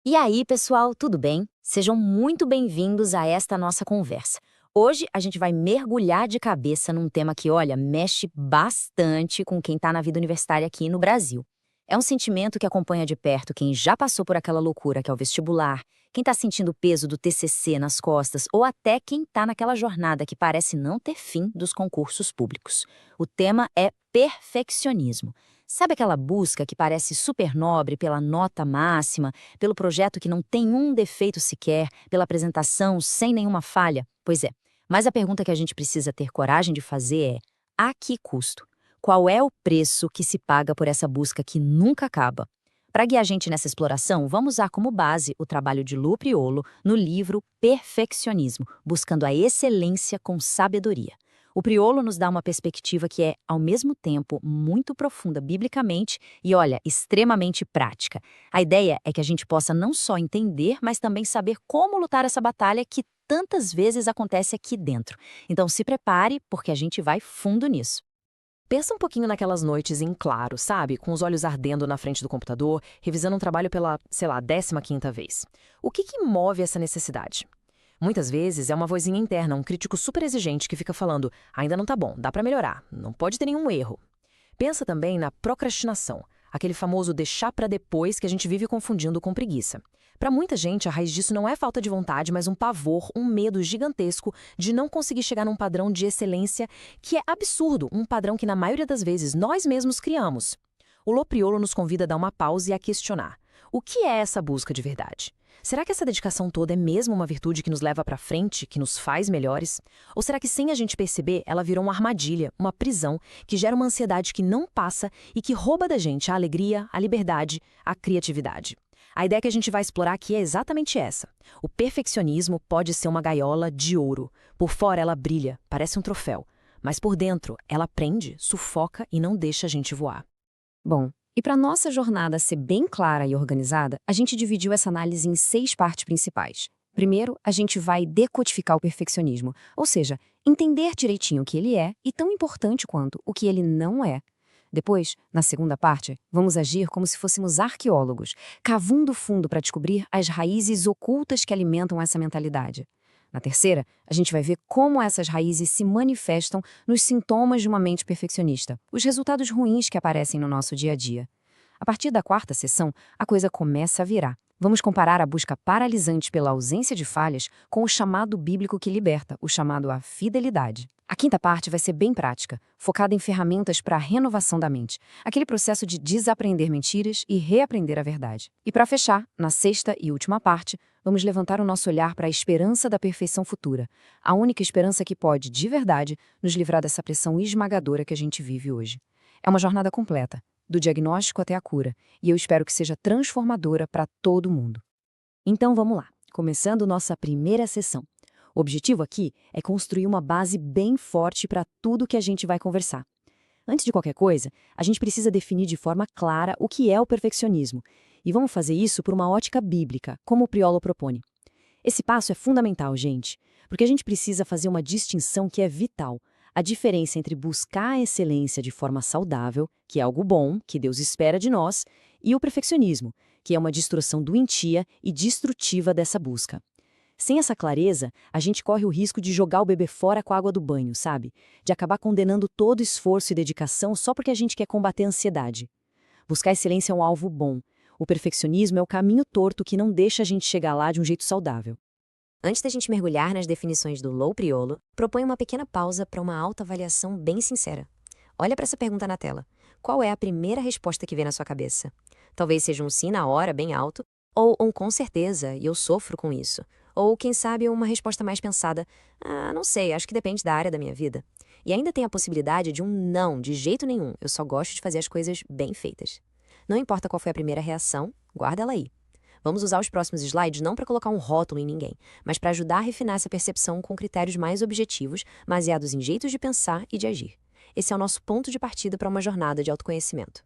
E aí, pessoal, tudo bem? Sejam muito bem-vindos a esta nossa conversa. Hoje a gente vai mergulhar de cabeça num tema que, olha, mexe bastante com quem está na vida universitária aqui no Brasil. É um sentimento que acompanha de perto quem já passou por aquela loucura que é o vestibular, quem está sentindo o peso do TCC nas costas ou até quem está naquela jornada que parece não ter fim dos concursos públicos. O tema é perfeccionismo. Sabe aquela busca que parece super nobre pela nota máxima, pelo projeto que não tem um defeito sequer, pela apresentação sem nenhuma falha? Pois é, mas a pergunta que a gente precisa ter coragem de fazer é: a que custo? Qual é o preço que se paga por essa busca que nunca acaba? Para guiar a gente nessa exploração, vamos usar como base o trabalho de Lu Priolo no livro Perfeccionismo, buscando a excelência com sabedoria. O Priolo nos dá uma perspectiva que é, ao mesmo tempo, muito profunda biblicamente e, olha, extremamente prática. A ideia é que a gente possa não só entender, mas também saber como lutar essa batalha que tantas vezes acontece aqui dentro. Então se prepare, porque a gente vai fundo nisso. Pensa um pouquinho naquelas noites em claro, sabe? Com os olhos ardendo na frente do computador, revisando um trabalho pela, sei lá, 15ª vez. O que move essa necessidade? Muitas vezes é uma vozinha interna, um crítico super exigente que fica falando: ainda não tá bom, dá pra melhorar, não pode ter nenhum erro. Pensa também na procrastinação, aquele famoso deixar pra depois que a gente vive confundindo com preguiça. Pra muita gente, a raiz disso não é falta de vontade, mas um pavor, um medo gigantesco de não conseguir chegar num padrão de excelência que é absurdo, um padrão que na maioria das vezes nós mesmos criamos. O Lopriolo nos convida a dar uma pausa e a questionar: o que é essa busca de verdade? Será que essa dedicação toda é mesmo uma virtude que nos leva para frente, que nos faz melhores? Ou será que, sem a gente perceber, ela virou uma armadilha, uma prisão, que gera uma ansiedade que não passa e que rouba da gente a alegria, a liberdade, a criatividade? A ideia que a gente vai explorar aqui é exatamente essa. O perfeccionismo pode ser uma gaiola de ouro. Por fora ela brilha, parece um troféu. Mas por dentro ela prende, sufoca e não deixa a gente voar. Bom, e para nossa jornada ser bem clara e organizada, a gente dividiu essa análise em 6 partes principais. Primeiro, a gente vai decodificar o perfeccionismo, ou seja, entender direitinho o que ele é e tão importante quanto o que ele não é. Depois, na segunda parte, vamos agir como se fôssemos arqueólogos, cavando fundo para descobrir as raízes ocultas que alimentam essa mentalidade. Na terceira, a gente vai ver como essas raízes se manifestam nos sintomas de uma mente perfeccionista, os resultados ruins que aparecem no nosso dia a dia. A partir da quarta sessão, a coisa começa a virar. Vamos comparar a busca paralisante pela ausência de falhas com o chamado bíblico que liberta, o chamado a fidelidade. A quinta parte vai ser bem prática, focada em ferramentas para a renovação da mente, aquele processo de desaprender mentiras e reaprender a verdade. E para fechar, na sexta e última parte, vamos levantar o nosso olhar para a esperança da perfeição futura, a única esperança que pode, de verdade, nos livrar dessa pressão esmagadora que a gente vive hoje. É uma jornada completa, do diagnóstico até a cura, e eu espero que seja transformadora para todo mundo. Então vamos lá, começando nossa primeira sessão. O objetivo aqui é construir uma base bem forte para tudo que a gente vai conversar. Antes de qualquer coisa, a gente precisa definir de forma clara o que é o perfeccionismo, e vamos fazer isso por uma ótica bíblica, como o Priolo propõe. Esse passo é fundamental, gente, porque a gente precisa fazer uma distinção que é vital. A diferença entre buscar a excelência de forma saudável, que é algo bom, que Deus espera de nós, e o perfeccionismo, que é uma distorção doentia e destrutiva dessa busca. Sem essa clareza, a gente corre o risco de jogar o bebê fora com a água do banho, sabe? De acabar condenando todo esforço e dedicação só porque a gente quer combater a ansiedade. Buscar excelência é um alvo bom. O perfeccionismo é o caminho torto que não deixa a gente chegar lá de um jeito saudável. Antes da gente mergulhar nas definições do Low Priolo, proponho uma pequena pausa para uma autoavaliação bem sincera. Olha para essa pergunta na tela. Qual é a primeira resposta que vem na sua cabeça? Talvez seja um sim na hora, bem alto, ou um com certeza, e eu sofro com isso. Ou, quem sabe, uma resposta mais pensada: não sei, acho que depende da área da minha vida. E ainda tem a possibilidade de um não, de jeito nenhum, eu só gosto de fazer as coisas bem feitas. Não importa qual foi a primeira reação, guarda ela aí. Vamos usar os próximos slides não para colocar um rótulo em ninguém, mas para ajudar a refinar essa percepção com critérios mais objetivos, baseados em jeitos de pensar e de agir. Esse é o nosso ponto de partida para uma jornada de autoconhecimento.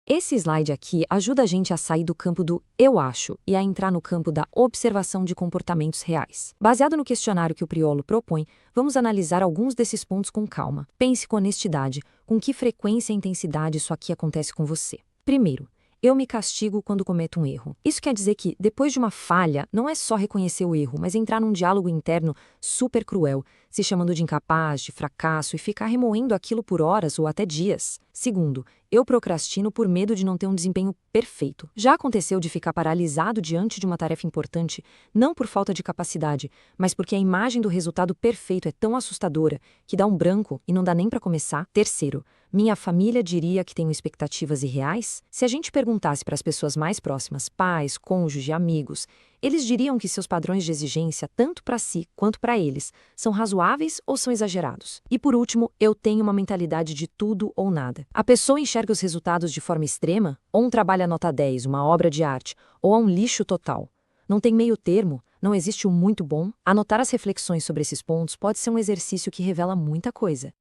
Esse slide aqui ajuda a gente a sair do campo do eu acho e a entrar no campo da observação de comportamentos reais. Baseado no questionário que o Priolo propõe, vamos analisar alguns desses pontos com calma. Pense com honestidade, com que frequência e intensidade isso aqui acontece com você. Primeiro, Eu me castigo quando cometo um erro. Isso quer dizer que, depois de uma falha, não é só reconhecer o erro, mas entrar num diálogo interno super cruel, se chamando de incapaz, de fracasso e ficar remoendo aquilo por horas ou até dias. Segundo, eu procrastino por medo de não ter um desempenho perfeito. Já aconteceu de ficar paralisado diante de uma tarefa importante, não por falta de capacidade, mas porque a imagem do resultado perfeito é tão assustadora que dá um branco e não dá nem para começar. Terceiro, minha família diria que tenho expectativas irreais? Se a gente perguntasse para as pessoas mais próximas, pais, cônjuges e amigos, eles diriam que seus padrões de exigência, tanto para si quanto para eles, são razoáveis ou são exagerados? E por último, eu tenho uma mentalidade de tudo ou nada. A pessoa enxerga os resultados de forma extrema, ou um trabalho a nota 10, uma obra de arte, ou a um lixo total. Não tem meio termo, não existe o muito bom. Anotar as reflexões sobre esses pontos pode ser um exercício que revela muita coisa.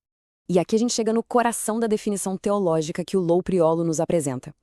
E aqui a gente chega no coração da definição teológica que o Lou Priolo nos apresenta.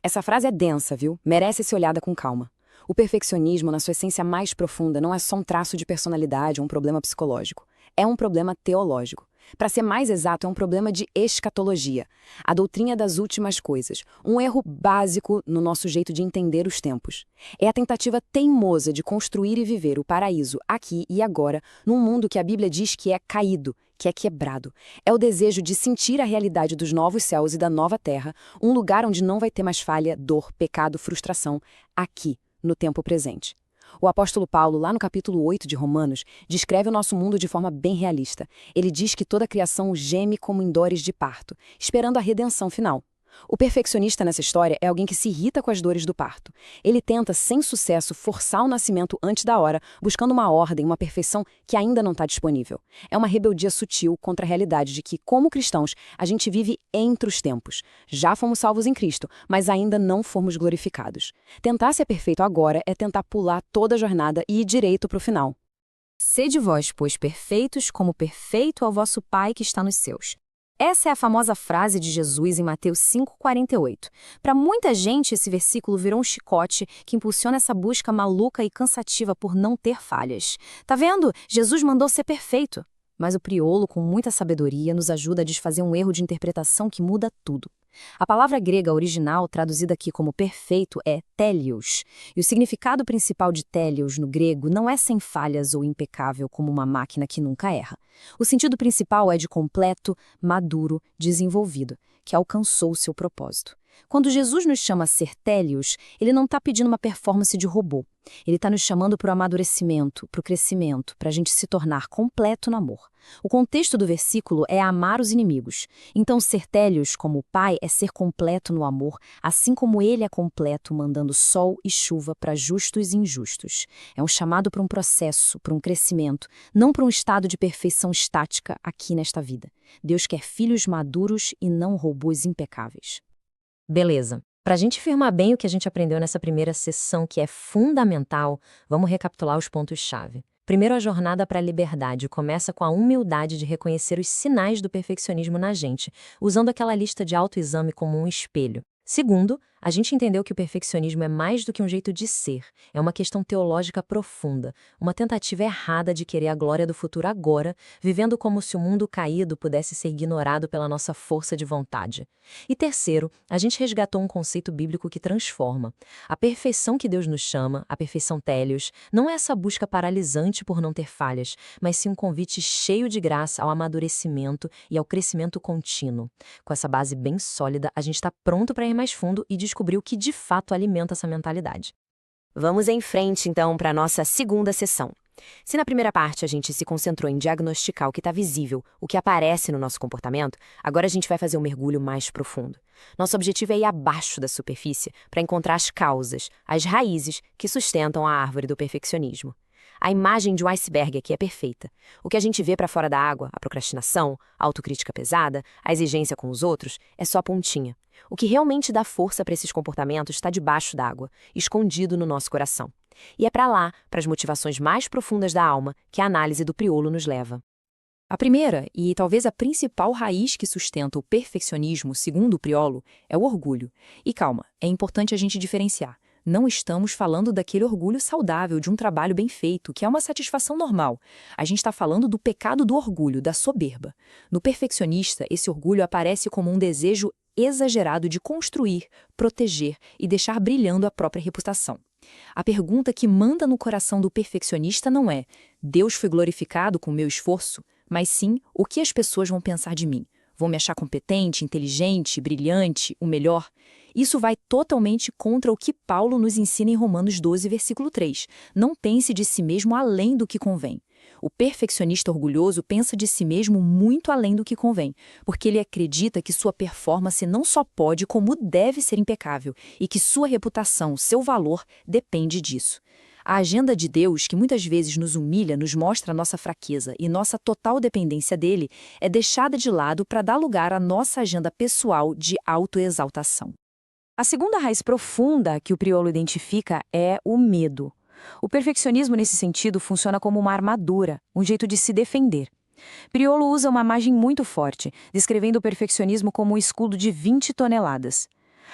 Essa frase é densa, viu? Merece ser olhada com calma. O perfeccionismo, na sua essência mais profunda, não é só um traço de personalidade ou um problema psicológico. É um problema teológico. Para ser mais exato, é um problema de escatologia, a doutrina das últimas coisas, um erro básico no nosso jeito de entender os tempos. É a tentativa teimosa de construir e viver o paraíso aqui e agora, num mundo que a Bíblia diz que é caído, que é quebrado. É o desejo de sentir a realidade dos novos céus e da nova terra, um lugar onde não vai ter mais falha, dor, pecado, frustração, aqui, no tempo presente. O apóstolo Paulo, lá no capítulo 8 de Romanos, descreve o nosso mundo de forma bem realista. Ele diz que toda a criação geme como em dores de parto, esperando a redenção final. O perfeccionista nessa história é alguém que se irrita com as dores do parto. Ele tenta, sem sucesso, forçar o nascimento antes da hora, buscando uma ordem, uma perfeição que ainda não está disponível. É uma rebeldia sutil contra a realidade de que, como cristãos, a gente vive entre os tempos. Já fomos salvos em Cristo, mas ainda não fomos glorificados. Tentar ser perfeito agora é tentar pular toda a jornada e ir direito para o final. Sede vós, pois, perfeitos, como perfeito é o vosso Pai que está nos céus. Essa é a famosa frase de Jesus em Mateus 5,48. Para muita gente, esse versículo virou um chicote que impulsiona essa busca maluca e cansativa por não ter falhas. Tá vendo? Jesus mandou ser perfeito. Mas o Priolo, com muita sabedoria, nos ajuda a desfazer um erro de interpretação que muda tudo. A palavra grega original, traduzida aqui como perfeito, é télios. E o significado principal de télios no grego não é sem falhas ou impecável como uma máquina que nunca erra. O sentido principal é de completo, maduro, desenvolvido, que alcançou o seu propósito. Quando Jesus nos chama a ser télios, ele não está pedindo uma performance de robô. Ele está nos chamando para o amadurecimento, para o crescimento, para a gente se tornar completo no amor. O contexto do versículo é amar os inimigos. Então, ser télios como o Pai é ser completo no amor, assim como ele é completo, mandando sol e chuva para justos e injustos. É um chamado para um processo, para um crescimento, não para um estado de perfeição estática aqui nesta vida. Deus quer filhos maduros e não robôs impecáveis. Beleza. Para a gente firmar bem o que a gente aprendeu nessa primeira sessão, que é fundamental, vamos recapitular os pontos-chave. Primeiro, a jornada para a liberdade começa com a humildade de reconhecer os sinais do perfeccionismo na gente, usando aquela lista de autoexame como um espelho. Segundo, a gente entendeu que o perfeccionismo é mais do que um jeito de ser, é uma questão teológica profunda, uma tentativa errada de querer a glória do futuro agora, vivendo como se o mundo caído pudesse ser ignorado pela nossa força de vontade. E terceiro, a gente resgatou um conceito bíblico que transforma. A perfeição que Deus nos chama, a perfeição télios, não é essa busca paralisante por não ter falhas, mas sim um convite cheio de graça ao amadurecimento e ao crescimento contínuo. Com essa base bem sólida, a gente está pronto para ir mais fundo e descobrir o que de fato alimenta essa mentalidade. Vamos em frente, então, para a nossa segunda sessão. Se na primeira parte a gente se concentrou em diagnosticar o que está visível, o que aparece no nosso comportamento, agora a gente vai fazer um mergulho mais profundo. Nosso objetivo é ir abaixo da superfície para encontrar as causas, as raízes que sustentam a árvore do perfeccionismo. A imagem de um iceberg aqui é perfeita. O que a gente vê para fora da água, a procrastinação, a autocrítica pesada, a exigência com os outros, é só a pontinha. O que realmente dá força para esses comportamentos está debaixo d'água, escondido no nosso coração. E é para lá, para as motivações mais profundas da alma, que a análise do Priolo nos leva. A primeira, e talvez a principal raiz que sustenta o perfeccionismo, segundo o Priolo, é o orgulho. E calma, é importante a gente diferenciar. Não estamos falando daquele orgulho saudável de um trabalho bem feito, que é uma satisfação normal. A gente está falando do pecado do orgulho, da soberba. No perfeccionista, esse orgulho aparece como um desejo exagerado de construir, proteger e deixar brilhando a própria reputação. A pergunta que manda no coração do perfeccionista não é: Deus foi glorificado com o meu esforço? Mas sim, o que as pessoas vão pensar de mim? Vão me achar competente, inteligente, brilhante, o melhor? Isso vai totalmente contra o que Paulo nos ensina em Romanos 12, versículo 3. Não pense de si mesmo além do que convém. O perfeccionista orgulhoso pensa de si mesmo muito além do que convém, porque ele acredita que sua performance não só pode, como deve ser impecável, e que sua reputação, seu valor, depende disso. A agenda de Deus, que muitas vezes nos humilha, nos mostra a nossa fraqueza e nossa total dependência dele, é deixada de lado para dar lugar à nossa agenda pessoal de autoexaltação. A segunda raiz profunda que o Priolo identifica é o medo. O perfeccionismo, nesse sentido, funciona como uma armadura, um jeito de se defender. Priolo usa uma imagem muito forte, descrevendo o perfeccionismo como um escudo de 20 toneladas.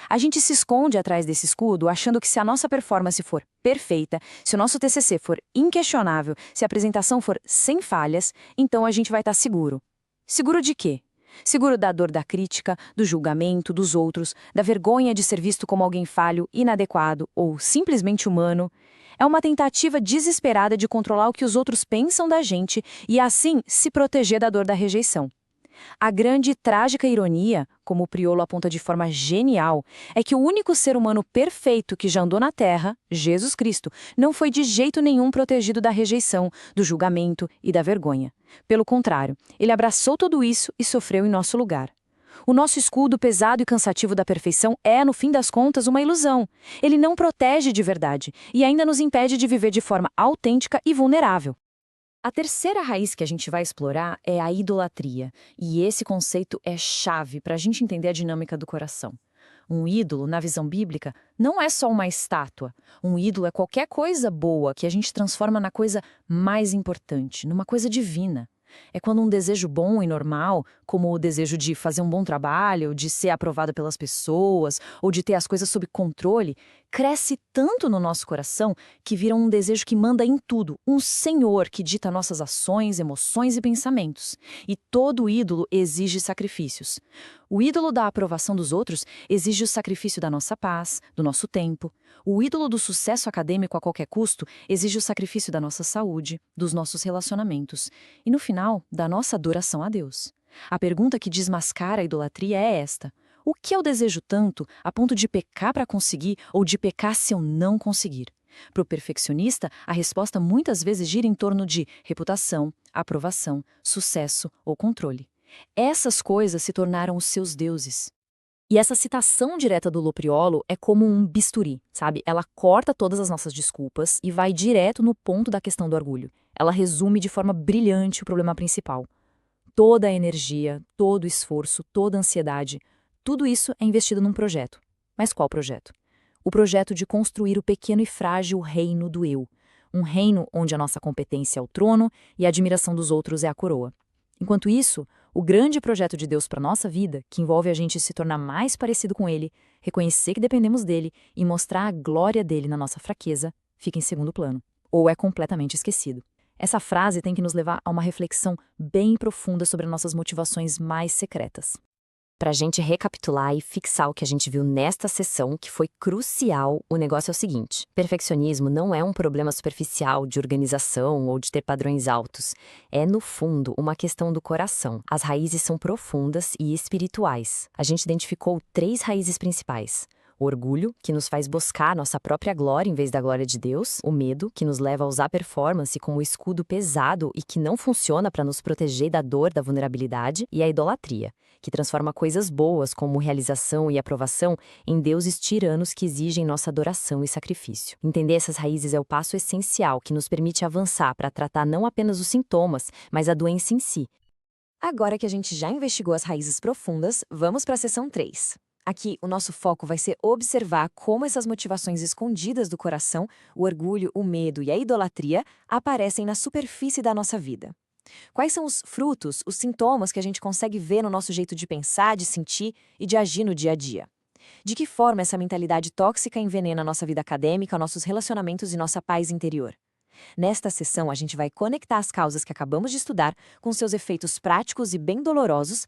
A gente se esconde atrás desse escudo achando que se a nossa performance for perfeita, se o nosso TCC for inquestionável, se a apresentação for sem falhas, então a gente vai estar seguro. Seguro de quê? Seguro da dor da crítica, do julgamento dos outros, da vergonha de ser visto como alguém falho, inadequado ou simplesmente humano. É uma tentativa desesperada de controlar o que os outros pensam da gente e, assim, se proteger da dor da rejeição. A grande e trágica ironia, como o Priolo aponta de forma genial, é que o único ser humano perfeito que já andou na Terra, Jesus Cristo, não foi de jeito nenhum protegido da rejeição, do julgamento e da vergonha. Pelo contrário, ele abraçou tudo isso e sofreu em nosso lugar. O nosso escudo pesado e cansativo da perfeição é, no fim das contas, uma ilusão. Ele não protege de verdade e ainda nos impede de viver de forma autêntica e vulnerável. A terceira raiz que a gente vai explorar é a idolatria, e esse conceito é chave para a gente entender a dinâmica do coração. Um ídolo, na visão bíblica, não é só uma estátua. Um ídolo é qualquer coisa boa que a gente transforma na coisa mais importante, numa coisa divina. É quando um desejo bom e normal, como o desejo de fazer um bom trabalho, de ser aprovado pelas pessoas, ou de ter as coisas sob controle, cresce tanto no nosso coração que vira um desejo que manda em tudo, um senhor que dita nossas ações, emoções e pensamentos. E todo ídolo exige sacrifícios. O ídolo da aprovação dos outros exige o sacrifício da nossa paz, do nosso tempo. O ídolo do sucesso acadêmico a qualquer custo exige o sacrifício da nossa saúde, dos nossos relacionamentos e, no final, da nossa adoração a Deus. A pergunta que desmascara a idolatria é esta: o que eu desejo tanto a ponto de pecar para conseguir ou de pecar se eu não conseguir? Para o perfeccionista, a resposta muitas vezes gira em torno de reputação, aprovação, sucesso ou controle. Essas coisas se tornaram os seus deuses. E essa citação direta do Lopriolo é como um bisturi, sabe? Ela corta todas as nossas desculpas e vai direto no ponto da questão do orgulho. Ela resume de forma brilhante o problema principal. Toda a energia, todo o esforço, toda a ansiedade, tudo isso é investido num projeto. Mas qual projeto? O projeto de construir o pequeno e frágil reino do eu. Um reino onde a nossa competência é o trono e a admiração dos outros é a coroa. Enquanto isso, o grande projeto de Deus para a nossa vida, que envolve a gente se tornar mais parecido com Ele, reconhecer que dependemos dEle e mostrar a glória dEle na nossa fraqueza, fica em segundo plano, ou é completamente esquecido. Essa frase tem que nos levar a uma reflexão bem profunda sobre as nossas motivações mais secretas. Para a gente recapitular e fixar o que a gente viu nesta sessão, que foi crucial, o negócio é o seguinte: perfeccionismo não é um problema superficial de organização ou de ter padrões altos. É, no fundo, uma questão do coração. As raízes são profundas e espirituais. A gente identificou 3 raízes principais. O orgulho, que nos faz buscar nossa própria glória em vez da glória de Deus. O medo, que nos leva a usar a performance como escudo pesado e que não funciona para nos proteger da dor, da vulnerabilidade. E a idolatria, que transforma coisas boas, como realização e aprovação, em deuses tiranos que exigem nossa adoração e sacrifício. Entender essas raízes é o passo essencial que nos permite avançar para tratar não apenas os sintomas, mas a doença em si. Agora que a gente já investigou as raízes profundas, vamos para a sessão 3. Aqui, o nosso foco vai ser observar como essas motivações escondidas do coração, o orgulho, o medo e a idolatria, aparecem na superfície da nossa vida. Quais são os frutos, os sintomas que a gente consegue ver no nosso jeito de pensar, de sentir e de agir no dia a dia? De que forma essa mentalidade tóxica envenena nossa vida acadêmica, nossos relacionamentos e nossa paz interior? Nesta sessão, a gente vai conectar as causas que acabamos de estudar com seus efeitos práticos e bem dolorosos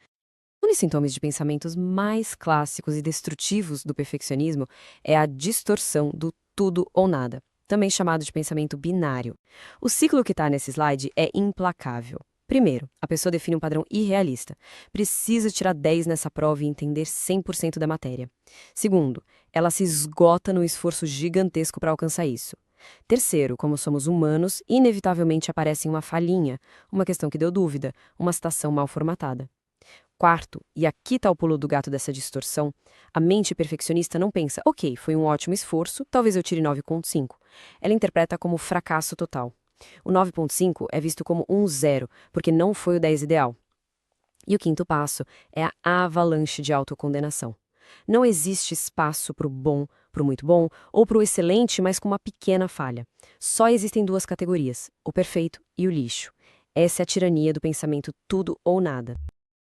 Um dos sintomas de pensamentos mais clássicos e destrutivos do perfeccionismo é a distorção do tudo ou nada, também chamado de pensamento binário. O ciclo que está nesse slide é implacável. Primeiro, a pessoa define um padrão irrealista. Precisa tirar 10 nessa prova e entender 100% da matéria. Segundo, ela se esgota no esforço gigantesco para alcançar isso. Terceiro, como somos humanos, inevitavelmente aparece uma falhinha, uma questão que deu dúvida, uma citação mal formatada. Quarto, e aqui está o pulo do gato dessa distorção, a mente perfeccionista não pensa, ok, foi um ótimo esforço, talvez eu tire 9,5. Ela interpreta como fracasso total. O 9,5 é visto como um zero, porque não foi o 10 ideal. E o quinto passo é a avalanche de autocondenação. Não existe espaço para o bom, para o muito bom, ou para o excelente, mas com uma pequena falha. Só existem duas categorias, o perfeito e o lixo. Essa é a tirania do pensamento tudo ou nada.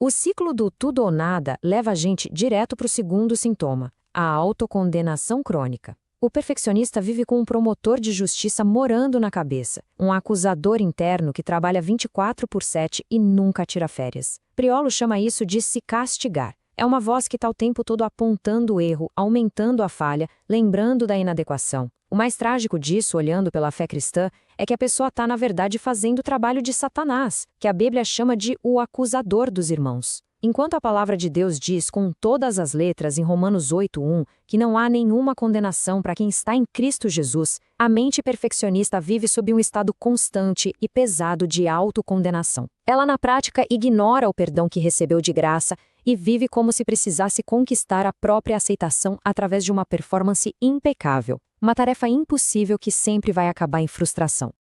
O ciclo do tudo ou nada leva a gente direto para o segundo sintoma, a autocondenação crônica. O perfeccionista vive com um promotor de justiça morando na cabeça, um acusador interno que trabalha 24/7 e nunca tira férias. Priolo chama isso de se castigar. É uma voz que está o tempo todo apontando o erro, aumentando a falha, lembrando da inadequação. O mais trágico disso, olhando pela fé cristã, é que a pessoa está, na verdade, fazendo o trabalho de Satanás, que a Bíblia chama de o acusador dos irmãos. Enquanto a palavra de Deus diz com todas as letras em Romanos 8:1 que não há nenhuma condenação para quem está em Cristo Jesus, a mente perfeccionista vive sob um estado constante e pesado de autocondenação. Ela, na prática, ignora o perdão que recebeu de graça e vive como se precisasse conquistar a própria aceitação através de uma performance impecável, uma tarefa impossível que sempre vai acabar em frustração.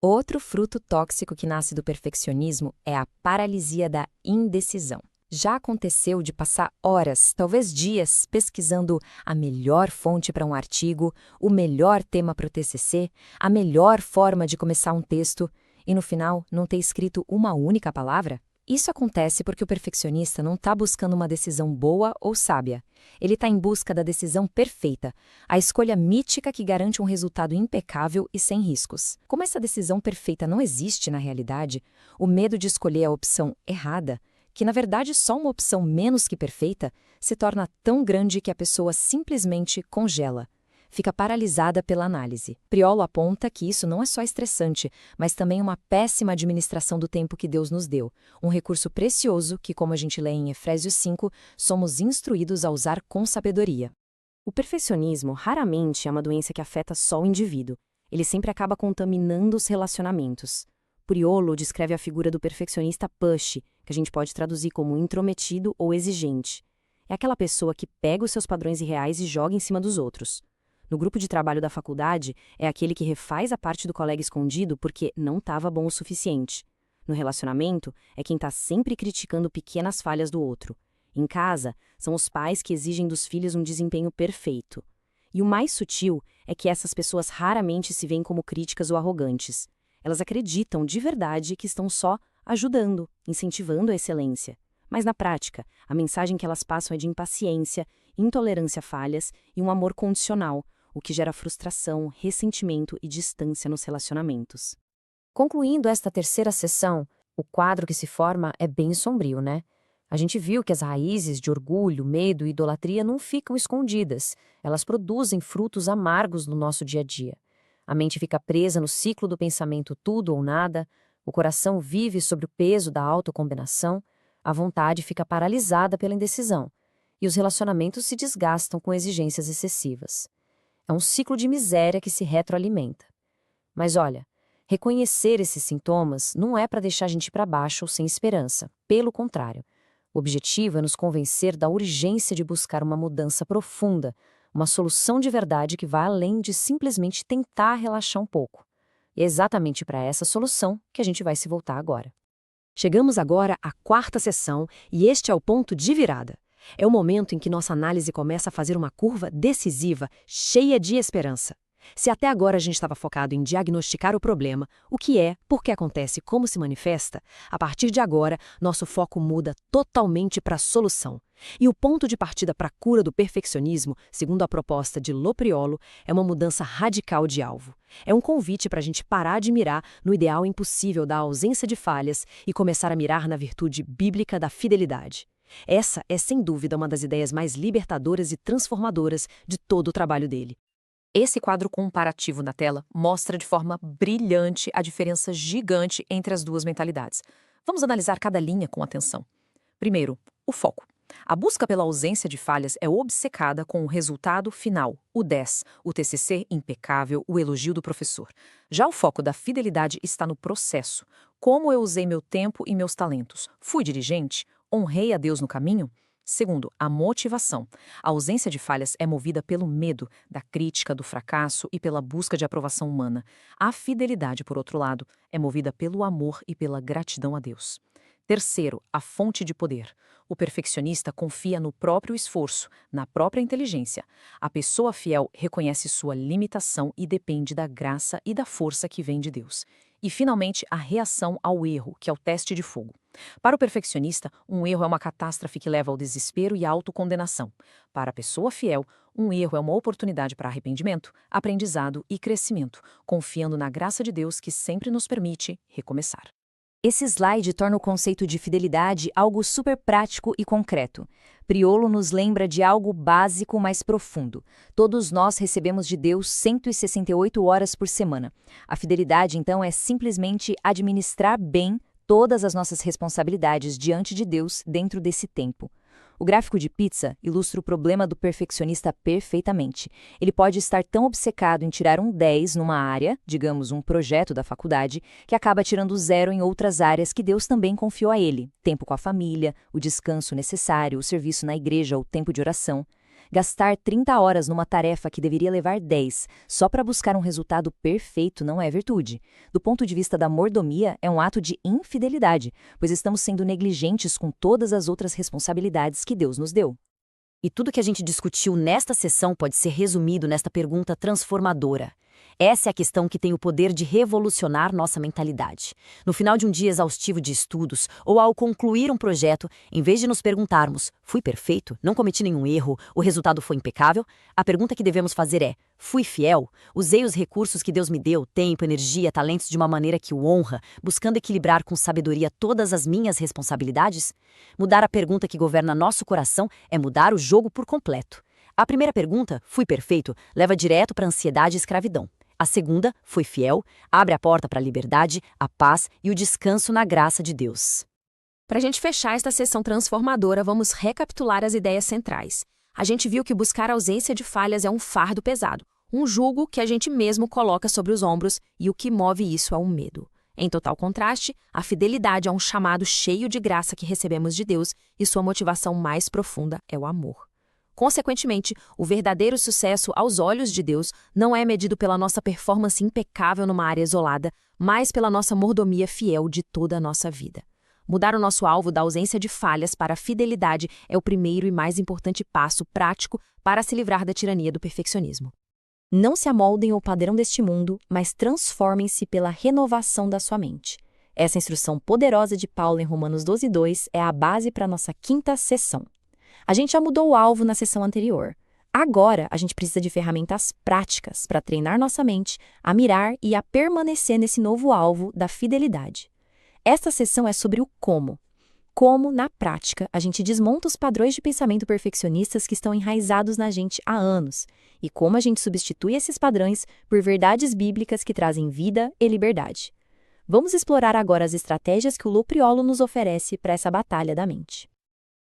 Outro fruto tóxico que nasce do perfeccionismo é a paralisia da indecisão. Já aconteceu de passar horas, talvez dias, pesquisando a melhor fonte para um artigo, o melhor tema para o TCC, a melhor forma de começar um texto, e no final não ter escrito uma única palavra? Isso acontece porque o perfeccionista não está buscando uma decisão boa ou sábia. Ele está em busca da decisão perfeita, a escolha mítica que garante um resultado impecável e sem riscos. Como essa decisão perfeita não existe na realidade, o medo de escolher a opção errada, que na verdade é só uma opção menos que perfeita, se torna tão grande que a pessoa simplesmente congela. Fica paralisada pela análise. Priolo aponta que isso não é só estressante, mas também uma péssima administração do tempo que Deus nos deu, um recurso precioso que, como a gente lê em Efésios 5, somos instruídos a usar com sabedoria. O perfeccionismo raramente é uma doença que afeta só o indivíduo. Ele sempre acaba contaminando os relacionamentos. Priolo descreve a figura do perfeccionista push, que a gente pode traduzir como intrometido ou exigente. É aquela pessoa que pega os seus padrões irreais e joga em cima dos outros. No grupo de trabalho da faculdade, é aquele que refaz a parte do colega escondido porque não estava bom o suficiente. No relacionamento, é quem está sempre criticando pequenas falhas do outro. Em casa, são os pais que exigem dos filhos um desempenho perfeito. E o mais sutil é que essas pessoas raramente se veem como críticas ou arrogantes. Elas acreditam de verdade que estão só ajudando, incentivando a excelência. Mas na prática, a mensagem que elas passam é de impaciência, intolerância a falhas e um amor condicional, o que gera frustração, ressentimento e distância nos relacionamentos. Concluindo esta terceira sessão, o quadro que se forma é bem sombrio, né? A gente viu que as raízes de orgulho, medo e idolatria não ficam escondidas. Elas produzem frutos amargos no nosso dia a dia. A mente fica presa no ciclo do pensamento tudo ou nada, o coração vive sob o peso da autocondenação, a vontade fica paralisada pela indecisão, e os relacionamentos se desgastam com exigências excessivas. É um ciclo de miséria que se retroalimenta. Mas olha, reconhecer esses sintomas não é para deixar a gente para baixo ou sem esperança. Pelo contrário, o objetivo é nos convencer da urgência de buscar uma mudança profunda, uma solução de verdade que vá além de simplesmente tentar relaxar um pouco. E é exatamente para essa solução que a gente vai se voltar agora. Chegamos agora à quarta sessão e este é o ponto de virada. É o momento em que nossa análise começa a fazer uma curva decisiva, cheia de esperança. Se até agora a gente estava focado em diagnosticar o problema, o que é, por que acontece, como se manifesta, a partir de agora, nosso foco muda totalmente para a solução. E o ponto de partida para a cura do perfeccionismo, segundo a proposta de Lopriolo, é uma mudança radical de alvo. É um convite para a gente parar de mirar no ideal impossível da ausência de falhas e começar a mirar na virtude bíblica da fidelidade. Essa é, sem dúvida, uma das ideias mais libertadoras e transformadoras de todo o trabalho dele. Esse quadro comparativo na tela mostra de forma brilhante a diferença gigante entre as duas mentalidades. Vamos analisar cada linha com atenção. Primeiro, o foco. A busca pela ausência de falhas é obcecada com o resultado final, o 10, o TCC impecável, o elogio do professor. Já o foco da fidelidade está no processo. Como eu usei meu tempo e meus talentos? Fui diligente? Honrei a Deus no caminho? Segundo, a motivação. A ausência de falhas é movida pelo medo, da crítica, do fracasso e pela busca de aprovação humana. A fidelidade, por outro lado, é movida pelo amor e pela gratidão a Deus. Terceiro, a fonte de poder. O perfeccionista confia no próprio esforço, na própria inteligência. A pessoa fiel reconhece sua limitação e depende da graça e da força que vem de Deus. E, finalmente, a reação ao erro, que é o teste de fogo. Para o perfeccionista, um erro é uma catástrofe que leva ao desespero e à autocondenação. Para a pessoa fiel, um erro é uma oportunidade para arrependimento, aprendizado e crescimento, confiando na graça de Deus que sempre nos permite recomeçar. Esse slide torna o conceito de fidelidade algo super prático e concreto. Priolo nos lembra de algo básico, mas profundo. Todos nós recebemos de Deus 168 horas por semana. A fidelidade, então, é simplesmente administrar bem todas as nossas responsabilidades diante de Deus dentro desse tempo. O gráfico de pizza ilustra o problema do perfeccionista perfeitamente. Ele pode estar tão obcecado em tirar um 10 numa área, digamos um projeto da faculdade, que acaba tirando 0 em outras áreas que Deus também confiou a ele. Tempo com a família, o descanso necessário, o serviço na igreja, o tempo de oração. Gastar 30 horas numa tarefa que deveria levar 10 só para buscar um resultado perfeito não é virtude. Do ponto de vista da mordomia, é um ato de infidelidade, pois estamos sendo negligentes com todas as outras responsabilidades que Deus nos deu. E tudo que a gente discutiu nesta sessão pode ser resumido nesta pergunta transformadora. Essa é a questão que tem o poder de revolucionar nossa mentalidade. No final de um dia exaustivo de estudos, ou ao concluir um projeto, em vez de nos perguntarmos, fui perfeito? Não cometi nenhum erro? O resultado foi impecável? A pergunta que devemos fazer é, fui fiel? Usei os recursos que Deus me deu, tempo, energia, talentos de uma maneira que o honra, buscando equilibrar com sabedoria todas as minhas responsabilidades? Mudar a pergunta que governa nosso coração é mudar o jogo por completo. A primeira pergunta, fui perfeito, leva direto para a ansiedade e escravidão. A segunda, foi fiel, abre a porta para a liberdade, a paz e o descanso na graça de Deus. Para a gente fechar esta sessão transformadora, vamos recapitular as ideias centrais. A gente viu que buscar a ausência de falhas é um fardo pesado, um jugo que a gente mesmo coloca sobre os ombros e o que move isso é um medo. Em total contraste, a fidelidade é um chamado cheio de graça que recebemos de Deus e sua motivação mais profunda é o amor. Consequentemente, o verdadeiro sucesso aos olhos de Deus não é medido pela nossa performance impecável numa área isolada, mas pela nossa mordomia fiel de toda a nossa vida. Mudar o nosso alvo da ausência de falhas para a fidelidade é o primeiro e mais importante passo prático para se livrar da tirania do perfeccionismo. Não se amoldem ao padrão deste mundo, mas transformem-se pela renovação da sua mente. Essa instrução poderosa de Paulo em Romanos 12:2 é a base para a nossa quinta sessão. A gente já mudou o alvo na sessão anterior. Agora, a gente precisa de ferramentas práticas para treinar nossa mente a mirar e a permanecer nesse novo alvo da fidelidade. Esta sessão é sobre o como. Como, na prática, a gente desmonta os padrões de pensamento perfeccionistas que estão enraizados na gente há anos e como a gente substitui esses padrões por verdades bíblicas que trazem vida e liberdade. Vamos explorar agora as estratégias que o Lou Priolo nos oferece para essa batalha da mente.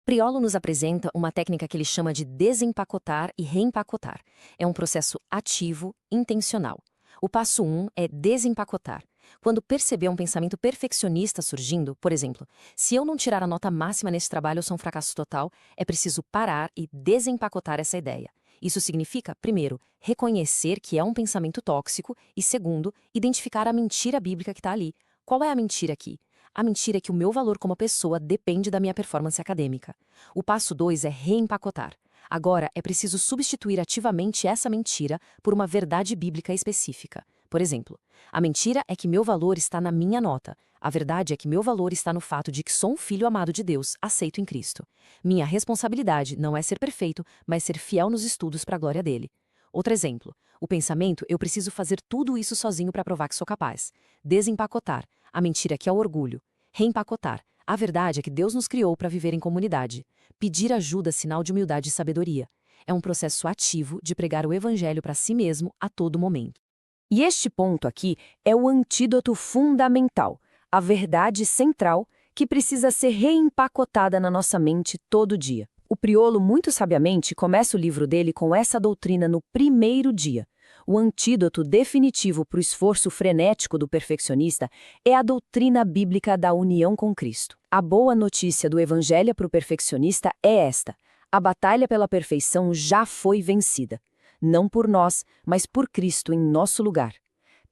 Priolo nos apresenta uma técnica que ele chama de desempacotar e reempacotar. É um processo ativo, intencional. O passo 1 é desempacotar. Quando perceber um pensamento perfeccionista surgindo, por exemplo, se eu não tirar a nota máxima nesse trabalho eu sou um fracasso total, é preciso parar e desempacotar essa ideia. Isso significa, primeiro, reconhecer que é um pensamento tóxico e, segundo, identificar a mentira bíblica que está ali. Qual é a mentira aqui? A mentira é que o meu valor como pessoa depende da minha performance acadêmica. O passo 2 é reempacotar. Agora, é preciso substituir ativamente essa mentira por uma verdade bíblica específica. Por exemplo, a mentira é que meu valor está na minha nota. A verdade é que meu valor está no fato de que sou um filho amado de Deus, aceito em Cristo. Minha responsabilidade não é ser perfeito, mas ser fiel nos estudos para a glória dele. Outro exemplo, o pensamento eu preciso fazer tudo isso sozinho para provar que sou capaz. Desempacotar. A mentira que é o orgulho. Reempacotar. A verdade é que Deus nos criou para viver em comunidade. pedir ajuda, sinal de humildade e sabedoria. É um processo ativo de pregar o evangelho para si mesmo a todo momento. E este ponto aqui é o antídoto fundamental, a verdade central que precisa ser reempacotada na nossa mente todo dia. O Priolo, muito sabiamente, começa o livro dele com essa doutrina no primeiro dia. O antídoto definitivo para o esforço frenético do perfeccionista é a doutrina bíblica da união com Cristo. A boa notícia do Evangelho para o perfeccionista é esta: a batalha pela perfeição já foi vencida. Não por nós, mas por Cristo em nosso lugar.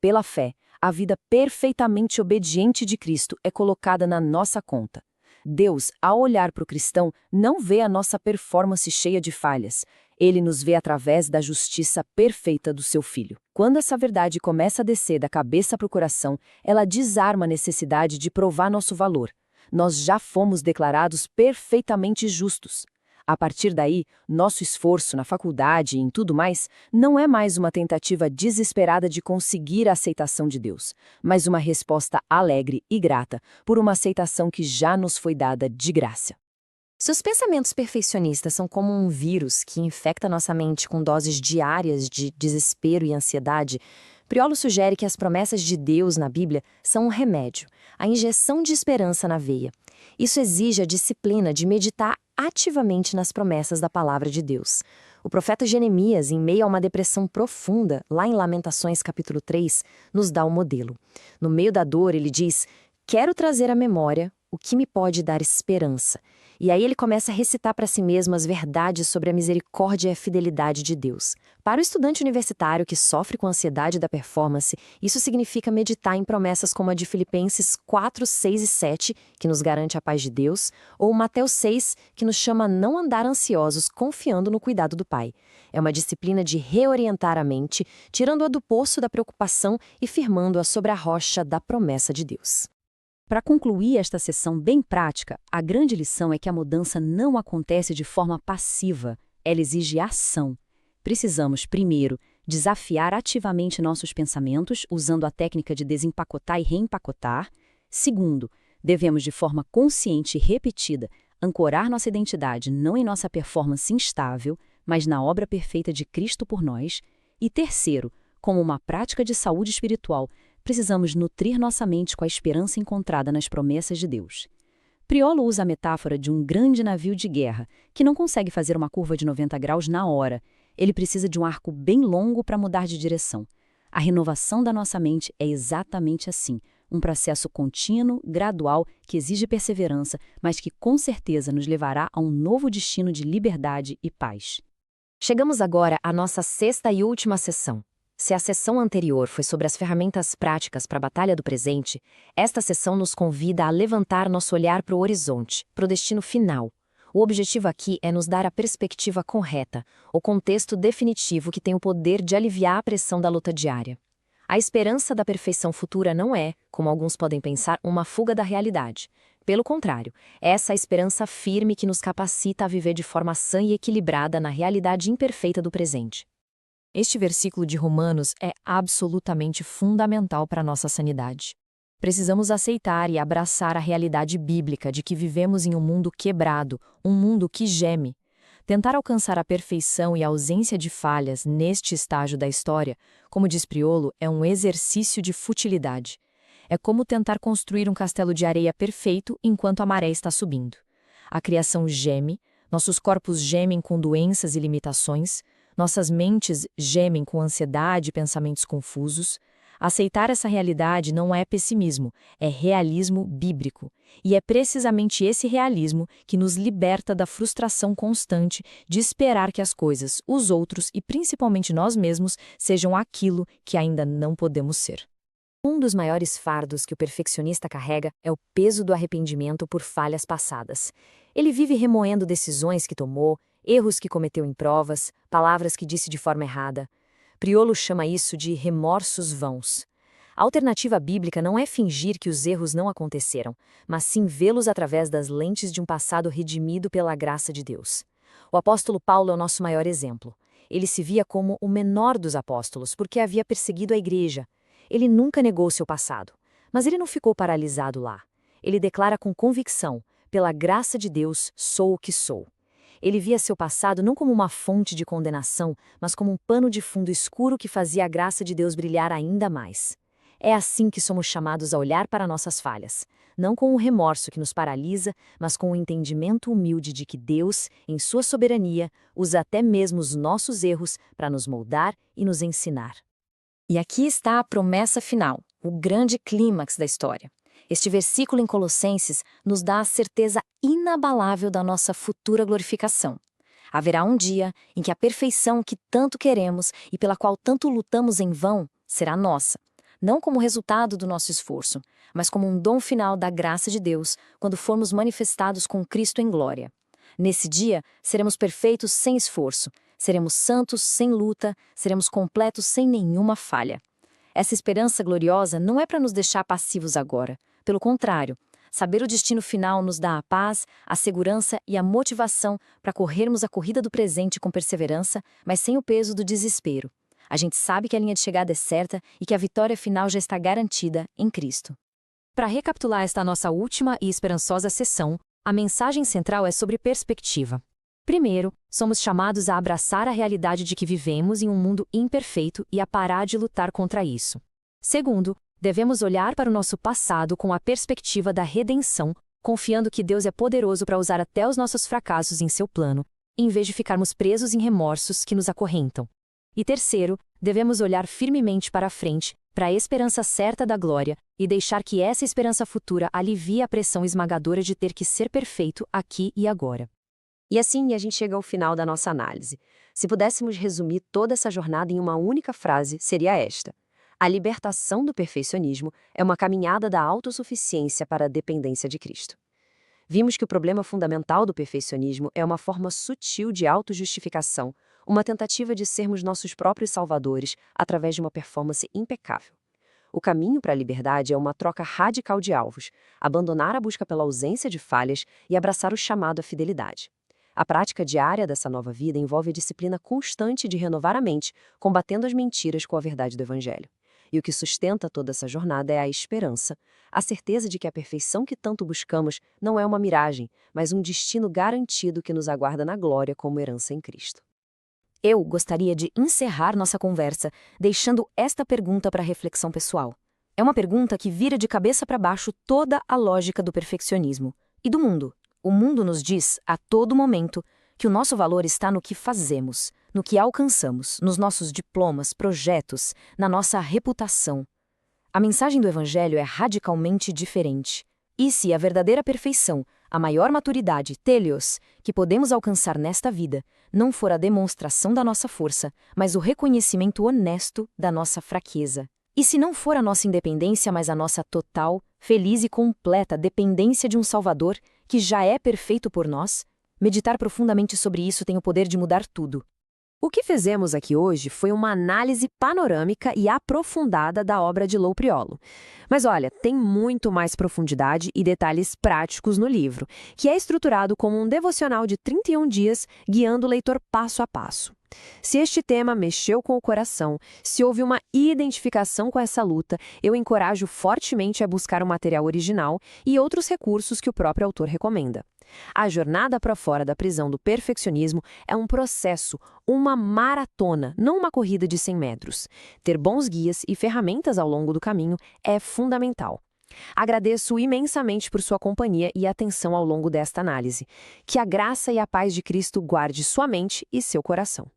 Pela fé, a vida perfeitamente obediente de Cristo é colocada na nossa conta. Deus, ao olhar para o cristão, não vê a nossa performance cheia de falhas. Ele nos vê através da justiça perfeita do seu Filho. Quando essa verdade começa a descer da cabeça para o coração, ela desarma a necessidade de provar nosso valor. Nós já fomos declarados perfeitamente justos. A partir daí, nosso esforço na faculdade e em tudo mais não é mais uma tentativa desesperada de conseguir a aceitação de Deus, mas uma resposta alegre e grata por uma aceitação que já nos foi dada de graça. Se os pensamentos perfeccionistas são como um vírus que infecta nossa mente com doses diárias de desespero e ansiedade, Priolo sugere que as promessas de Deus na Bíblia são um remédio, a injeção de esperança na veia. Isso exige a disciplina de meditar ativamente nas promessas da palavra de Deus. O profeta Jeremias, em meio a uma depressão profunda, lá em Lamentações capítulo 3, nos dá o modelo. No meio da dor, ele diz: "Quero trazer à memória o que me pode dar esperança." E aí ele começa a recitar para si mesmo as verdades sobre a misericórdia e a fidelidade de Deus. Para o estudante universitário que sofre com a ansiedade da performance, isso significa meditar em promessas como a de Filipenses 4, 6 e 7, que nos garante a paz de Deus, ou Mateus 6, que nos chama a não andar ansiosos, confiando no cuidado do Pai. É uma disciplina de reorientar a mente, tirando-a do poço da preocupação e firmando-a sobre a rocha da promessa de Deus. Para concluir esta sessão bem prática, a grande lição é que a mudança não acontece de forma passiva, ela exige ação. Precisamos, primeiro, desafiar ativamente nossos pensamentos, usando a técnica de desempacotar e reempacotar. Segundo, devemos, de forma consciente e repetida, ancorar nossa identidade não em nossa performance instável, mas na obra perfeita de Cristo por nós. E terceiro, como uma prática de saúde espiritual, precisamos nutrir nossa mente com a esperança encontrada nas promessas de Deus. Priolo usa a metáfora de um grande navio de guerra, que não consegue fazer uma curva de 90 graus na hora. Ele precisa de um arco bem longo para mudar de direção. A renovação da nossa mente é exatamente assim, um processo contínuo, gradual, que exige perseverança, mas que com certeza nos levará a um novo destino de liberdade e paz. Chegamos agora à nossa sexta e última sessão. Se a sessão anterior foi sobre as ferramentas práticas para a batalha do presente, esta sessão nos convida a levantar nosso olhar para o horizonte, para o destino final. O objetivo aqui é nos dar a perspectiva correta, o contexto definitivo que tem o poder de aliviar a pressão da luta diária. A esperança da perfeição futura não é, como alguns podem pensar, uma fuga da realidade. Pelo contrário, é essa esperança firme que nos capacita a viver de forma sã e equilibrada na realidade imperfeita do presente. Este versículo de Romanos é absolutamente fundamental para a nossa sanidade. Precisamos aceitar e abraçar a realidade bíblica de que vivemos em um mundo quebrado, um mundo que geme. Tentar alcançar a perfeição e a ausência de falhas neste estágio da história, como diz Priolo, é um exercício de futilidade. É como tentar construir um castelo de areia perfeito enquanto a maré está subindo. A criação geme, nossos corpos gemem com doenças e limitações, nossas mentes gemem com ansiedade e pensamentos confusos. Aceitar essa realidade não é pessimismo, é realismo bíblico. E é precisamente esse realismo que nos liberta da frustração constante de esperar que as coisas, os outros e principalmente nós mesmos sejam aquilo que ainda não podemos ser. Um dos maiores fardos que o perfeccionista carrega é o peso do arrependimento por falhas passadas. Ele vive remoendo decisões que tomou, erros que cometeu em provas, palavras que disse de forma errada. Priolo chama isso de remorsos vãos. A alternativa bíblica não é fingir que os erros não aconteceram, mas sim vê-los através das lentes de um passado redimido pela graça de Deus. O apóstolo Paulo é o nosso maior exemplo. Ele se via como o menor dos apóstolos porque havia perseguido a igreja. Ele nunca negou seu passado, mas ele não ficou paralisado lá. Ele declara com convicção: pela graça de Deus, sou o que sou. Ele via seu passado não como uma fonte de condenação, mas como um pano de fundo escuro que fazia a graça de Deus brilhar ainda mais. É assim que somos chamados a olhar para nossas falhas, não com o remorso que nos paralisa, mas com o entendimento humilde de que Deus, em sua soberania, usa até mesmo os nossos erros para nos moldar e nos ensinar. E aqui está a promessa final, o grande clímax da história. Este versículo em Colossenses nos dá a certeza inabalável da nossa futura glorificação. Haverá um dia em que a perfeição que tanto queremos e pela qual tanto lutamos em vão será nossa, não como resultado do nosso esforço, mas como um dom final da graça de Deus quando formos manifestados com Cristo em glória. Nesse dia, seremos perfeitos sem esforço, seremos santos sem luta, seremos completos sem nenhuma falha. Essa esperança gloriosa não é para nos deixar passivos agora. Pelo contrário, saber o destino final nos dá a paz, a segurança e a motivação para corrermos a corrida do presente com perseverança, mas sem o peso do desespero. A gente sabe que a linha de chegada é certa e que a vitória final já está garantida em Cristo. Para recapitular esta nossa última e esperançosa sessão, a mensagem central é sobre perspectiva. Primeiro, somos chamados a abraçar a realidade de que vivemos em um mundo imperfeito e a parar de lutar contra isso. Segundo, devemos olhar para o nosso passado com a perspectiva da redenção, confiando que Deus é poderoso para usar até os nossos fracassos em seu plano, em vez de ficarmos presos em remorsos que nos acorrentam. E terceiro, devemos olhar firmemente para a frente, para a esperança certa da glória, e deixar que essa esperança futura alivie a pressão esmagadora de ter que ser perfeito aqui e agora. E assim a gente chega ao final da nossa análise. Se pudéssemos resumir toda essa jornada em uma única frase, seria esta: a libertação do perfeccionismo é uma caminhada da autossuficiência para a dependência de Cristo. Vimos que o problema fundamental do perfeccionismo é uma forma sutil de autojustificação, uma tentativa de sermos nossos próprios salvadores através de uma performance impecável. O caminho para a liberdade é uma troca radical de alvos, abandonar a busca pela ausência de falhas e abraçar o chamado à fidelidade. A prática diária dessa nova vida envolve a disciplina constante de renovar a mente, combatendo as mentiras com a verdade do Evangelho. E o que sustenta toda essa jornada é a esperança, a certeza de que a perfeição que tanto buscamos não é uma miragem, mas um destino garantido que nos aguarda na glória como herança em Cristo. Eu gostaria de encerrar nossa conversa deixando esta pergunta para reflexão pessoal. É uma pergunta que vira de cabeça para baixo toda a lógica do perfeccionismo e do mundo. O mundo nos diz, a todo momento, que o nosso valor está no que fazemos, no que alcançamos, nos nossos diplomas, projetos, na nossa reputação. A mensagem do Evangelho é radicalmente diferente. E se a verdadeira perfeição, a maior maturidade, telios, que podemos alcançar nesta vida, não for a demonstração da nossa força, mas o reconhecimento honesto da nossa fraqueza? E se não for a nossa independência, mas a nossa total, feliz e completa dependência de um Salvador que já é perfeito por nós? Meditar profundamente sobre isso tem o poder de mudar tudo. O que fizemos aqui hoje foi uma análise panorâmica e aprofundada da obra de Lou Priolo. Mas olha, tem muito mais profundidade e detalhes práticos no livro, que é estruturado como um devocional de 31 dias, guiando o leitor passo a passo. Se este tema mexeu com o coração, se houve uma identificação com essa luta, eu encorajo fortemente a buscar o material original e outros recursos que o próprio autor recomenda. A jornada para fora da prisão do perfeccionismo é um processo, uma maratona, não uma corrida de 100 metros. Ter bons guias e ferramentas ao longo do caminho é fundamental. Agradeço imensamente por sua companhia e atenção ao longo desta análise. Que a graça e a paz de Cristo guarde sua mente e seu coração.